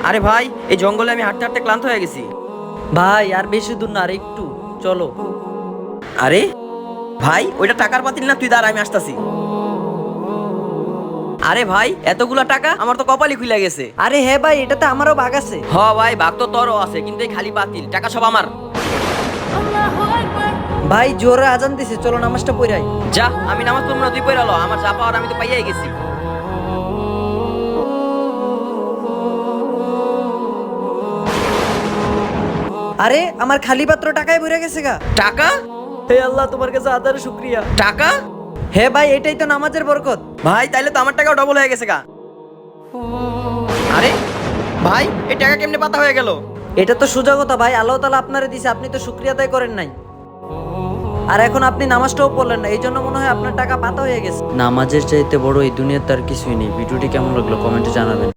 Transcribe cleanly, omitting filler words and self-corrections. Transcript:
আরে ভাই, এই জঙ্গলে আমি হাঁটতে হাঁটতে ক্লান্ত হয়ে গেছি। ভাই আর বেশি দূর না, আর একটু চলো। আরে ভাই, ওইটা টাকার পাতিল না? তুই দাঁড়া, আমি আসতাছি। আরে ভাই, এতগুলা টাকা, আমার তো কপালই খুলে গেছে। আরে হ্যাঁ ভাই, এটাতে আমারও ভাগ আছে। হ ভাই, ভাগ তো তোরও আছে, কিন্তু এই খালি পাতিল, টাকা সব আমার। ভাই জোরে আজান দিছে, চলো নামাজটা পড়াই। যা, আমি নামাজ পড়বো না, তুই পড়ে আলো। আমার যা পাওয়ার আমি তো পাইয়াই গেছি। আরে আমার খালি পাত্র টাকায় ভরে গেছে গা। টাকা? হে আল্লাহ, তোমার কাছে আদার শুকরিয়া। টাকা? হে ভাই, এটাই তো নামাজের বরকত। ভাই, তাইলে তো আমার টাকাও ডবল হয়ে গেছে গা। আরে ভাই, এই টাকা কেমনে পাতা হয়ে গেল? এটা তো সোজা কথা ভাই, আল্লাহ তাআলা আপনারে দিছে, আপনি তো শুকরিয়া আদায় করেন নাই। আর এখন আপনি নামাজটাও পড়লেন না, এই জন্য মনে হয় আপনার টাকা পাতা হয়ে গেছে। নামাজের চাইতে বড় এই দুনিয়াতে আর কিছুই নেই। ভিডিওটি কেমন লাগলো কমেন্টে জানাবেন।